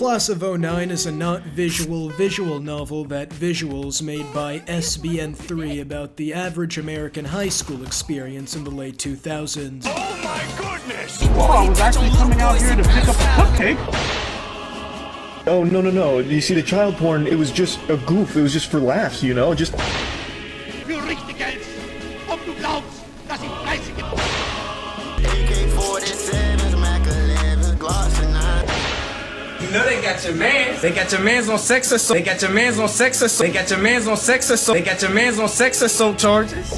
Class of '09 is a not visual novel that visuals made by SBN3 about the average American high school experience in the late 2000s. Oh my goodness! Well, I was actually coming out here to pick up a cupcake. Oh, no. You see, the child porn, it was just a goof. It was just for laughs, you know? Just... Für richtig Geld! Ob du glaubst, dass ich fleißig bin! You know they got your mans. They got your mans on sex assault. They got your mans on sex assault. They got your mans on sex assault. They got your mans on sex assault charges.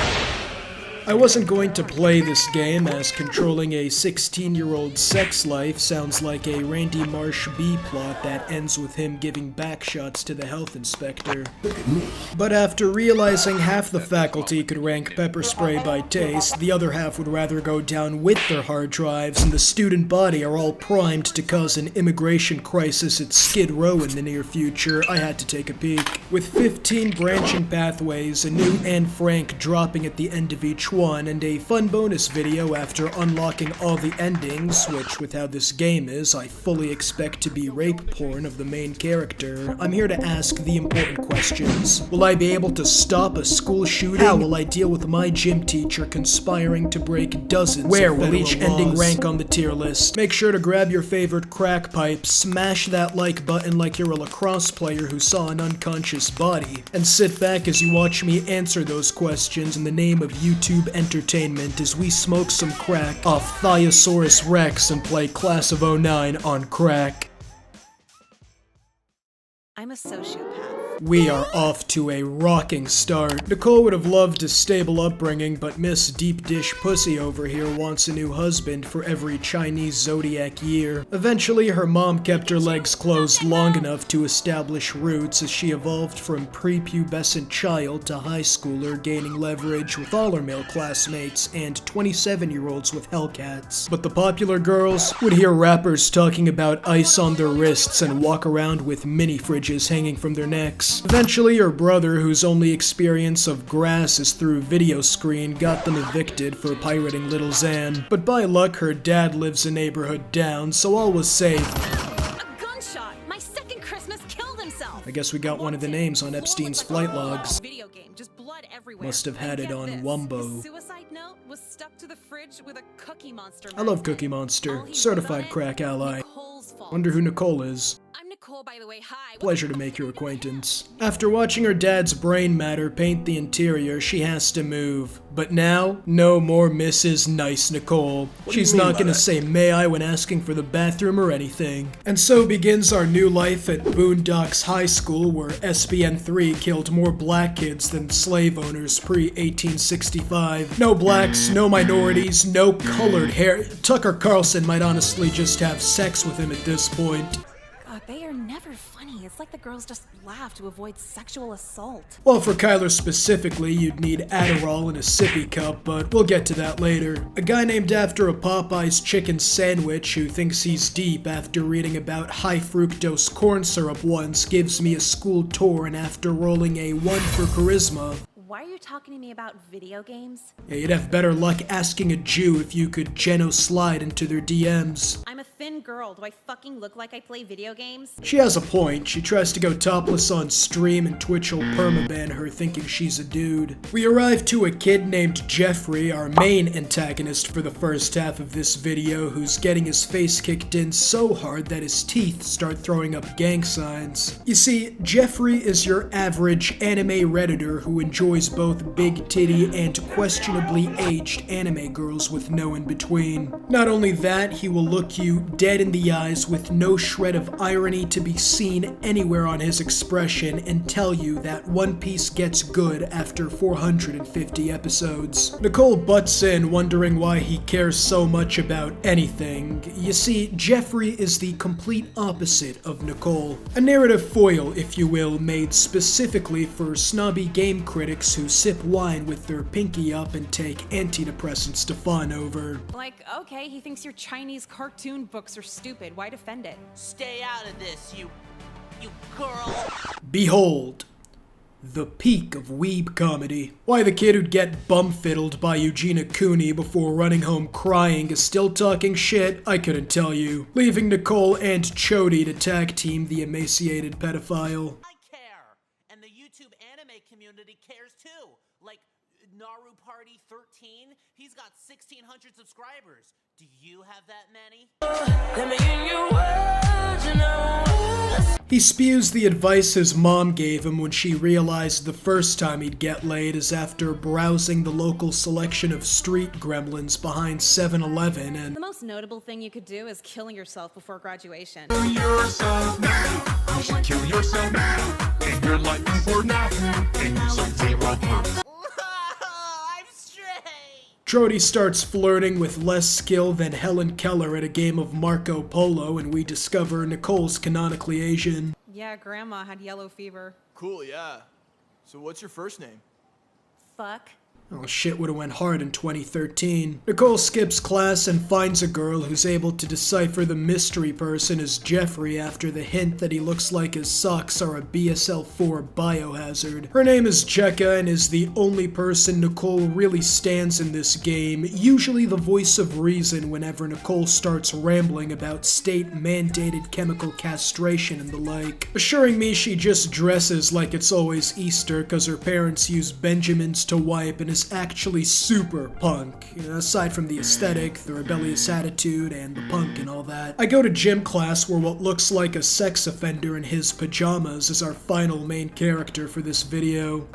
I wasn't going to play this game, as controlling a 16-year-old sex life sounds like a Randy Marsh B-plot that ends with him giving backshots to the health inspector. But after realizing half the faculty could rank pepper spray by taste, the other half would rather go down with their hard drives, and the student body are all primed to cause an immigration crisis at Skid Row in the near future, I had to take a peek. With 15 branching pathways, a new Anne Frank dropping at the end of each one, and a fun bonus video after unlocking all the endings, which with how this game is, I fully expect to be rape porn of the main character, I'm here to ask the important questions. Will I be able to stop a school shooting? How will I deal with my gym teacher conspiring to break dozens Where of will each ending laws? Rank on the tier list? Make sure to grab your favorite crack pipe, smash that like button like you're a lacrosse player who saw an unconscious body, and sit back as you watch me answer those questions in the name of YouTube entertainment as we smoke some crack off Thiosaurus Rex and play Class of '09 on crack. I'm a sociopath. We are off to a rocking start. Nicole would have loved a stable upbringing, but Miss Deep Dish Pussy over here wants a new husband for every Chinese zodiac year. Eventually, her mom kept her legs closed long enough to establish roots as she evolved from prepubescent child to high schooler, gaining leverage with all her male classmates and 27-year-olds with Hellcats. But the popular girls would hear rappers talking about ice on their wrists and walk around with mini fridges hanging from their necks. Eventually, her brother, whose only experience of grass is through video screen, got them evicted for pirating Little Xan. But by luck, her dad lives a neighborhood down, so all was safe. A gunshot! My second Christmas killed himself! I guess we got one of the names on Epstein's flight logs. Video game, just blood everywhere. Must have had it on Wumbo. His suicide note was stuck to the fridge with a Cookie Monster. I love Cookie Monster. Certified crack ally. Nicole's fault. Wonder who Nicole is. I'm Nicole, by the way. Hi. Pleasure to make your acquaintance. After watching her dad's brain matter paint the interior, she has to move. But now, no more Mrs. Nice Nicole. She's not gonna say may I when asking for the bathroom or anything. And so begins our new life at Boondocks High School, where SBN3 killed more black kids than slave owners pre-1865. No blacks, no minorities, no colored hair. Tucker Carlson might honestly just have sex with him at this point. God, they are never funny. It's like the girls just laugh to avoid sexual assault. Well, for Kyler specifically, you'd need Adderall in a sippy cup, but we'll get to that later. A guy named after a Popeye's chicken sandwich who thinks he's deep after reading about high fructose corn syrup once gives me a school tour, and after rolling a 1 for charisma. Why are you talking to me about video games? Yeah, you'd have better luck asking a Jew if you could geno-slide into their DMs. I'm a thin girl. Do I fucking look like I play video games? She has a point. She tries to go topless on stream and Twitch will permaban her thinking she's a dude. We arrive to a kid named Jeffrey, our main antagonist for the first half of this video, who's getting his face kicked in so hard that his teeth start throwing up gang signs. You see, Jeffrey is your average anime redditor who enjoys both big titty and questionably aged anime girls with no in between. Not only that, he will look you dead in the eyes with no shred of irony to be seen anywhere on his expression and tell you that One Piece gets good after 450 episodes. Nicole butts in, wondering why he cares so much about anything. You see, Jeffrey is the complete opposite of Nicole. A narrative foil, if you will, made specifically for snobby game critics who sip wine with their pinky up and take antidepressants to fawn over. Like, okay, he thinks your Chinese cartoon books are stupid. Why defend it? Stay out of this, you girl. Behold, The peak of weeb comedy. Why the kid who'd get bum-fiddled by Eugenia Cooney before running home crying is still talking shit, I couldn't tell you. Leaving Nicole and Chody to tag team the emaciated pedophile. I care, and the YouTube anime community cares too. Like Naru Party 13, he's got 1,600 subscribers. Do you have that many? He spews the advice his mom gave him when she realized the first time he'd get laid is after browsing the local selection of street gremlins behind 7-Eleven and The most notable thing you could do is killing yourself before graduation. Kill yourself now. You should kill yourself now. And you're like for now. And you some zero pumps. I'm straight! Trody starts flirting with less skill than Helen Keller at a game of Marco Polo, and we discover Nicole's canonically Asian. Yeah, Grandma had yellow fever. Cool, yeah. So what's your first name? Fuck. Oh, shit would've went hard in 2013. Nicole skips class and finds a girl who's able to decipher the mystery person as Jeffrey after the hint that he looks like his socks are a BSL-4 biohazard. Her name is Jekka and is the only person Nicole really stands in this game, usually the voice of reason whenever Nicole starts rambling about state-mandated chemical castration and the like, assuring me she just dresses like it's always Easter cause her parents use Benjamins to wipe and is actually super punk, aside from the aesthetic, the rebellious attitude, and the punk and all that. I go to gym class where what looks like a sex offender in his pajamas is our final main character for this video.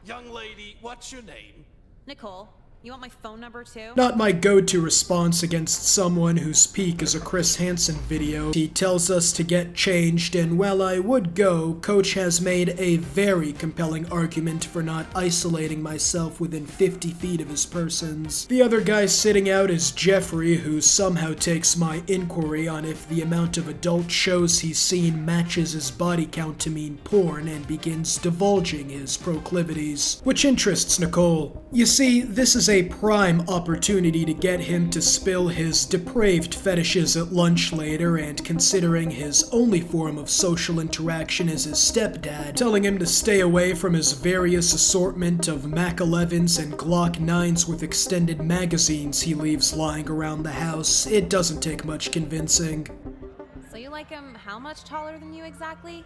Young lady, what's your name? Nicole, you want my phone number too? Not my go-to response against someone whose peak is a Chris Hansen video. He tells us to get changed, and while I would go, Coach has made a very compelling argument for not isolating myself within 50 feet of his persons. The other guy sitting out is Jeffrey, who somehow takes my inquiry on if the amount of adult shows he's seen matches his body count to mean porn and begins divulging his proclivities. Which interests Nicole. You see, this is a prime opportunity to get him to spill his depraved fetishes at lunch later, and considering his only form of social interaction is his stepdad, telling him to stay away from his various assortment of Mac 11s and Glock 9s with extended magazines he leaves lying around the house, it doesn't take much convincing. So you like him how much taller than you exactly?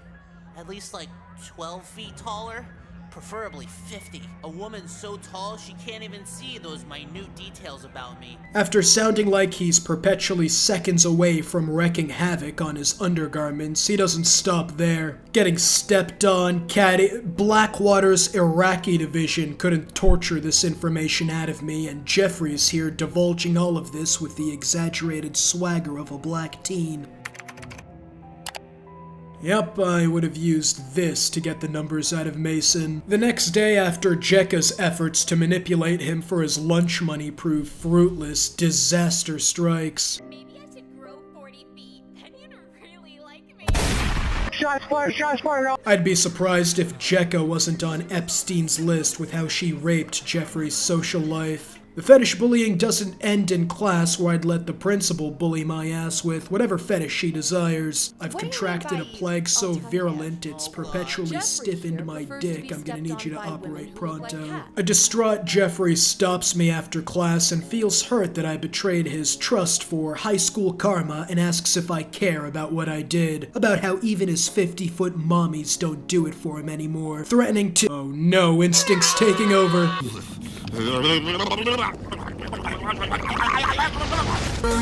At least like 12 feet taller? Preferably 50. A woman so tall she can't even see those minute details about me. After sounding like he's perpetually seconds away from wreaking havoc on his undergarments, he doesn't stop there. Getting stepped on, Blackwater's Iraqi division couldn't torture this information out of me, and Jeffrey's here divulging all of this with the exaggerated swagger of a black teen. Yep, I would have used this to get the numbers out of Mason. The next day, after Jekka's efforts to manipulate him for his lunch money prove fruitless, disaster strikes. Maybe I should grow 40 feet, then you'd really like me. Shots fired. I'd be surprised if Jekka wasn't on Epstein's list with how she raped Jeffrey's social life. The fetish bullying doesn't end in class where I'd let the principal bully my ass with whatever fetish she desires. I've What do you contracted a mean by plague so alternative? virulent it's perpetually Jeffrey stiffened here my prefers to dick. be I'm gonna stepped need you to on by women operate who look like pronto. cats. A distraught Jeffrey stops me after class and feels hurt that I betrayed his trust for high school karma and asks if I care about what I did, about how even his 50-foot mommies don't do it for him anymore, threatening to— oh no, instincts taking over. Kill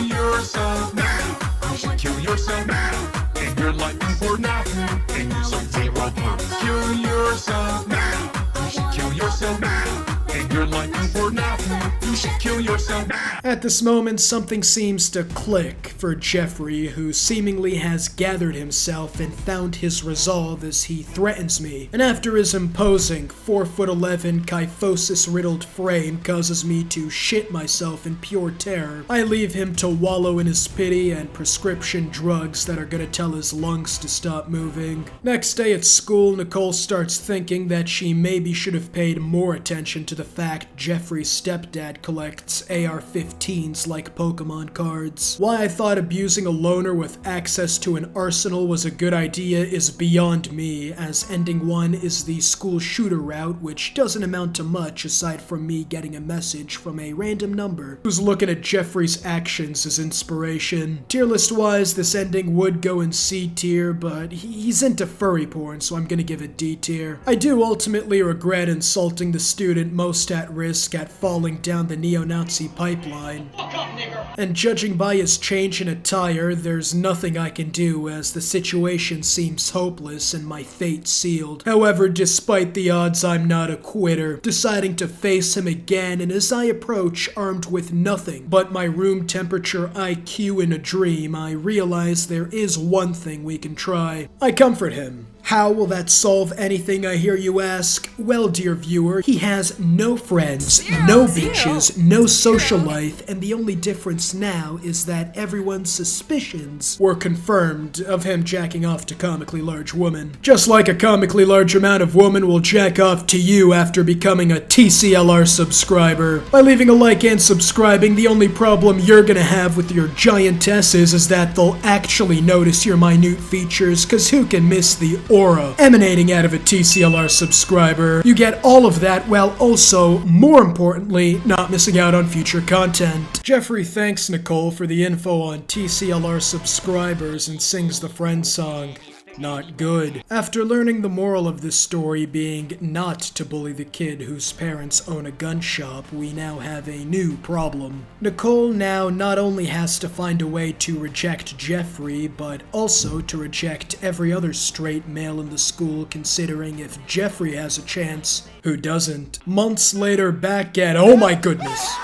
yourself now. You should kill yourself now. And you're like for now. And you some zero pumps. Kill yourself now. You should kill yourself now. And you're like for now. You should kill yourself now. At this moment, something seems to click for Jeffrey, who seemingly has gathered himself and found his resolve as he threatens me. And after his imposing 4'11" kyphosis-riddled frame causes me to shit myself in pure terror, I leave him to wallow in his pity and prescription drugs that are gonna tell his lungs to stop moving. Next day at school, Nicole starts thinking that she maybe should have paid more attention to the fact Jeffrey's stepdad collects AR-15 teens like Pokemon cards. Why I thought abusing a loner with access to an arsenal was a good idea is beyond me, as ending one is the school shooter route, which doesn't amount to much aside from me getting a message from a random number who's looking at Jeffrey's actions as inspiration. Tier list wise, this ending would go in C tier, but he's into furry porn, so I'm gonna give it D tier. I do ultimately regret insulting the student most at risk at falling down the neo-Nazi pipeline. And judging by his change in attire, there's nothing I can do as the situation seems hopeless and my fate sealed. However, despite the odds, I'm not a quitter, deciding to face him again, and as I approach armed with nothing but my room temperature IQ in a dream, I realize there is one thing we can try. I comfort him. How will that solve anything, I hear you ask? Well, dear viewer, he has no friends, no bitches, no social life, and the only difference now is that everyone's suspicions were confirmed of him jacking off to comically large woman. Just like a comically large amount of woman will jack off to you after becoming a TCLR subscriber. By leaving a like and subscribing, the only problem you're gonna have with your giantesses is that they'll actually notice your minute features, cause who can miss the aura emanating out of a TCLR subscriber? You get all of that while also, more importantly, not missing out on future content. Jeffrey thanks Nicole for the info on TCLR subscribers and sings the friend song. Not good. After learning the moral of this story being not to bully the kid whose parents own a gun shop, we now have a new problem. Nicole now not only has to find a way to reject Jeffrey, but also to reject every other straight male in the school, considering if Jeffrey has a chance, who doesn't? Months later, back at, oh my goodness.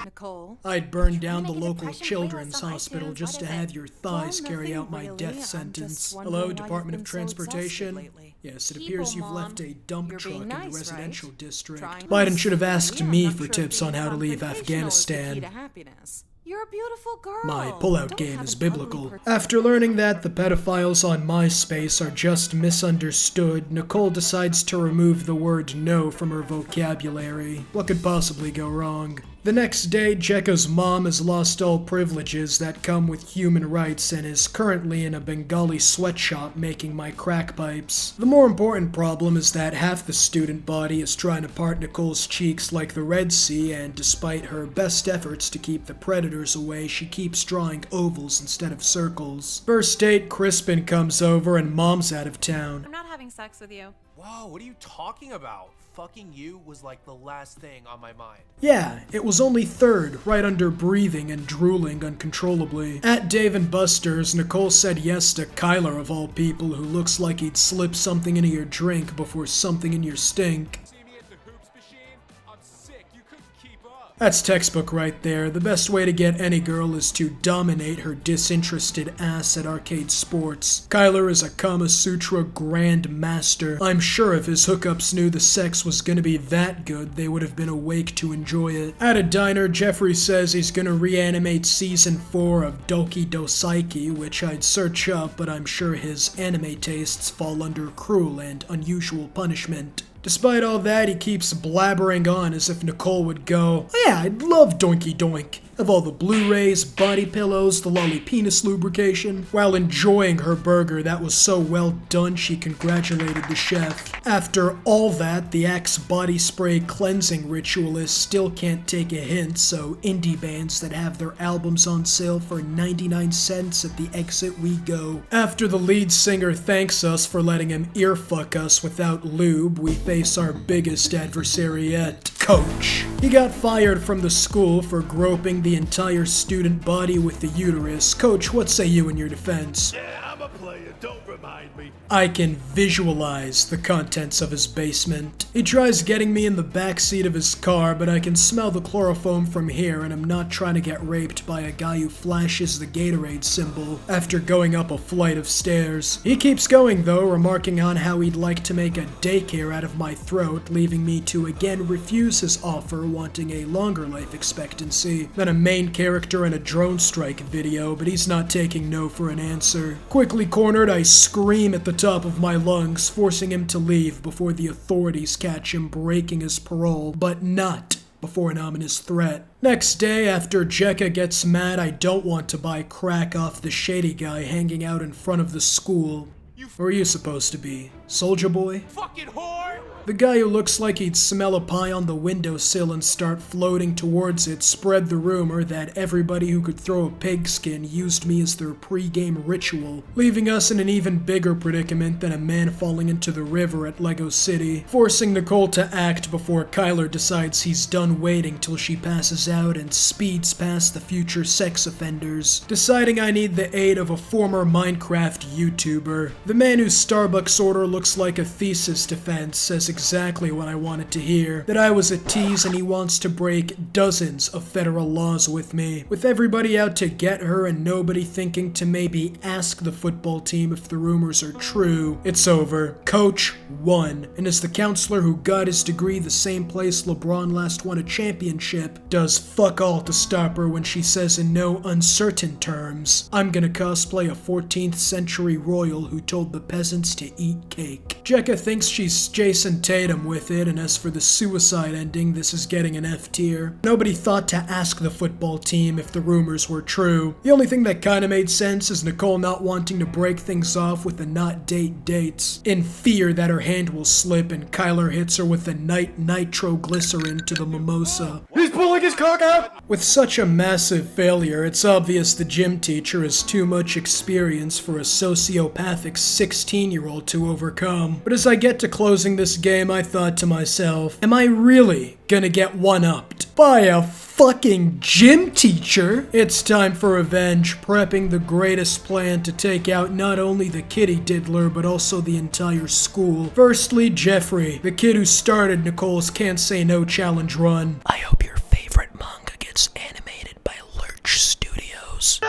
Nicole. I'd burn down the Trying to get a local crush on children's playlist on hospital iTunes. just to What is have it? your thighs Well, carry out nothing my really. death I'm just sentence. wondering Hello, why Department you've of been so exhausted Transportation? lately. Yes, it People, appears you've Mom. left a dump You're truck being in the nice, residential right? district. Trying Biden to should have see. asked I'm me not for sure tips being on how to leave confrontational is the key Afghanistan. to happiness. You're a beautiful girl. My pullout Don't game have is an ugly biblical. person. After learning that the pedophiles on MySpace are just misunderstood, Nicole decides to remove the word no from her vocabulary. What could possibly go wrong? The next day, Jekka's mom has lost all privileges that come with human rights and is currently in a Bengali sweatshop making my crack pipes. The more important problem is that half the student body is trying to part Nicole's cheeks like the Red Sea, and despite her best efforts to keep the predators away, she keeps drawing ovals instead of circles. First date, Crispin comes over and mom's out of town. I'm not having sex with you. Whoa, what are you talking about? Fucking you was like the last thing on my mind. Yeah, it was only third, right under breathing and drooling uncontrollably. At Dave and Buster's, Nicole said yes to Kyler of all people, who looks like he'd slip something into your drink before something in your stink. See me at the hoops machine? I'm sick, you couldn't keep up. That's textbook right there. The best way to get any girl is to dominate her disinterested ass at arcade sports. Kyler is a Kama Sutra Grand Master. I'm sure if his hookups knew the sex was gonna be that good, they would have been awake to enjoy it. At a diner, Jeffrey says he's gonna reanimate season 4 of Doki Dosaiki, which I'd search up, but I'm sure his anime tastes fall under cruel and unusual punishment. Despite all that, he keeps blabbering on as if Nicole would go, "Oh yeah, I'd love Doinky Doink," of all the Blu-rays, body pillows, the lolly penis lubrication, while enjoying her burger that was so well done she congratulated the chef. After all that, the Axe body spray cleansing ritualist still can't take a hint, so indie bands that have their albums on sale for 99 cents at the exit we go. After the lead singer thanks us for letting him earfuck us without lube, we face our biggest adversary yet, Coach. He got fired from the school for groping the entire student body with the uterus. Coach, what say you in your defense? Yeah, I'm a player, don't remind me. I can visualize the contents of his basement. He tries getting me in the backseat of his car, but I can smell the chloroform from here, and I'm not trying to get raped by a guy who flashes the Gatorade symbol after going up a flight of stairs. He keeps going though, remarking on how he'd like to make a daycare out of my throat, leaving me to again refuse his offer, wanting a longer life expectancy than a main character in a drone strike video, but he's not taking no for an answer. Quickly cornered, I scream at the top of my lungs, forcing him to leave before the authorities catch him breaking his parole, but not before an ominous threat. Next day, after Jekka gets mad I don't want to buy crack off the shady guy hanging out in front of the school. Who are you supposed to be? Soldier Boy? Fucking whore! The guy who looks like he'd smell a pie on the windowsill and start floating towards it spread the rumor that everybody who could throw a pigskin used me as their pre-game ritual, leaving us in an even bigger predicament than a man falling into the river at Lego City, forcing Nicole to act before Kyler decides he's done waiting till she passes out and speeds past the future sex offenders, deciding I need the aid of a former Minecraft YouTuber. The man whose Starbucks order looks like a thesis defense says exactly what I wanted to hear, that I was a tease and he wants to break dozens of federal laws with me, with everybody out to get her and nobody thinking to maybe ask the football team if the rumors are true. It's over. Coach won, and as the counselor who got his degree the same place LeBron last won a championship, does fuck all to stop her when she says in no uncertain terms, I'm gonna cosplay a 14th century royal who told the peasants to eat cake. Jekka thinks she's Jason Tatum with it, and as for the suicide ending, this is getting an F tier. Nobody thought to ask the football team if the rumors were true. The only thing that kinda made sense is Nicole not wanting to break things off with the not date dates, in fear that her hand will slip and Kyler hits her with the nitroglycerin to the mimosa. He's pulling his cock out! With such a massive failure, it's obvious the gym teacher has too much experience for a sociopathic 16-year-old to overcome. But as I get to closing this game, I thought to myself, am I really gonna get one-upped by a fucking gym teacher? It's time for revenge, prepping the greatest plan to take out not only the kitty diddler, but also the entire school. Firstly, Jeffrey, the kid who started Nicole's Can't Say No challenge run. I hope your favorite manga gets animated by Lurch Studios.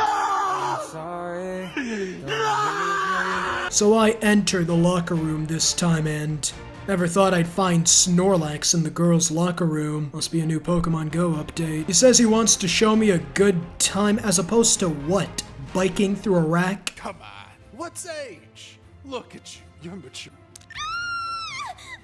So I enter the locker room this time and never thought I'd find Snorlax in the girls' locker room. Must be a new Pokemon Go update. He says he wants to show me a good time as opposed to what? Biking through a rack? Come on. What's age? Look at you. You're mature.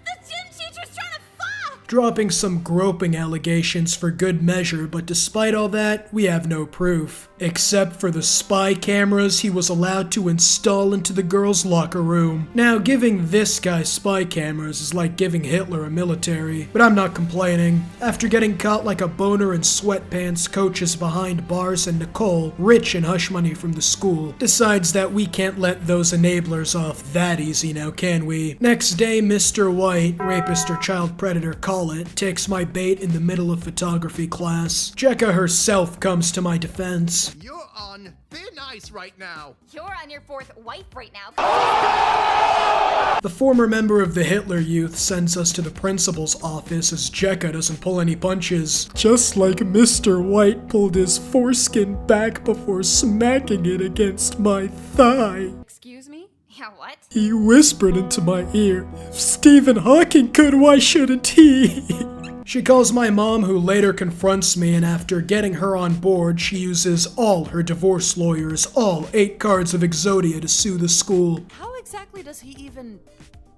The gym teacher's trying to fuck! Dropping some groping allegations for good measure, but despite all that, we have no proof. Except for the spy cameras he was allowed to install into the girls' locker room. Now, giving this guy spy cameras is like giving Hitler a military, but I'm not complaining. After getting caught like a boner in sweatpants, Coach is behind bars and Nicole, rich in hush money from the school, decides that we can't let those enablers off that easy now, can we? Next day, Mr. White, rapist or child predator call it, takes my bait in the middle of photography class. Jekka herself comes to my defense. You're on thin ice right now. You're on your fourth wife right now. The former member of the Hitler Youth sends us to the principal's office as Jekka doesn't pull any punches. Just like Mr. White pulled his foreskin back before smacking it against my thigh. Excuse me? Yeah, what? He whispered into my ear, "If Stephen Hawking could, why shouldn't he?" She calls my mom, who later confronts me, and after getting her on board, she uses all her divorce lawyers, all 8 cards of Exodia, to sue the school. How exactly does he even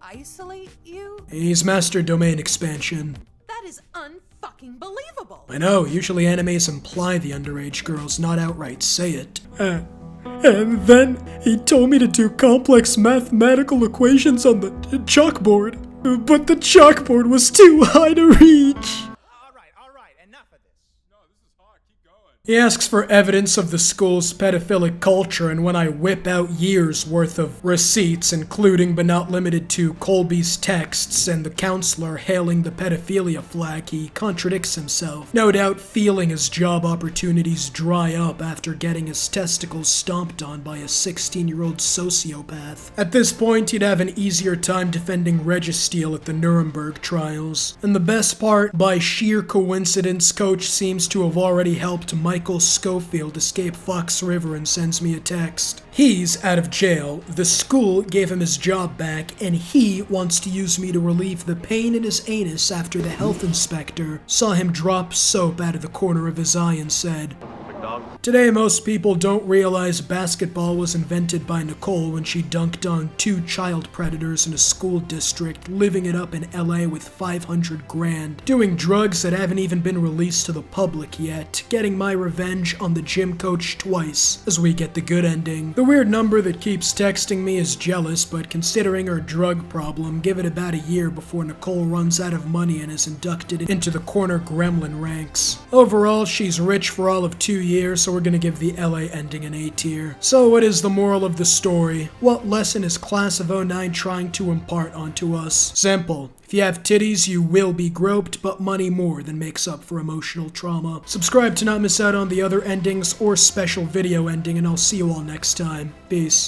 isolate you? He's master domain expansion. That is unfucking believable. I know, usually animes imply the underage girls, not outright say it. And then he told me to do complex mathematical equations on the chalkboard. But the chalkboard was too high to reach. All right, enough of this. No, this is hard. Keep going. He asks for evidence of the school's pedophilic culture, and when I whip out years worth of receipts, including but not limited to Colby's texts and the counselor hailing the pedophilia flag, he contradicts himself, no doubt feeling his job opportunities dry up after getting his testicles stomped on by a 16-year-old sociopath. At this point, he'd have an easier time defending Registeel at the Nuremberg trials. And the best part, by sheer coincidence, Coach seems to have already helped Michael Schofield escape Fox River and sends me a text. He's out of jail, the school gave him his job back, and he wants to use me to relieve the pain in his anus after the health inspector saw him drop soap out of the corner of his eye and said, Today, most people don't realize basketball was invented by Nicole when she dunked on 2 child predators in a school district, living it up in LA with 500 grand, doing drugs that haven't even been released to the public yet, getting my revenge on the gym coach twice, as we get the good ending. The weird number that keeps texting me is jealous, but considering her drug problem, give it about a year before Nicole runs out of money and is inducted into the corner gremlin ranks. Overall, she's rich for all of 2 years, so we're gonna give the LA ending an A tier. So what is the moral of the story? What lesson is Class of 09 trying to impart onto us? Simple. If you have titties, you will be groped, but money more than makes up for emotional trauma. Subscribe to not miss out on the other endings or special video ending, and I'll see you all next time. Peace.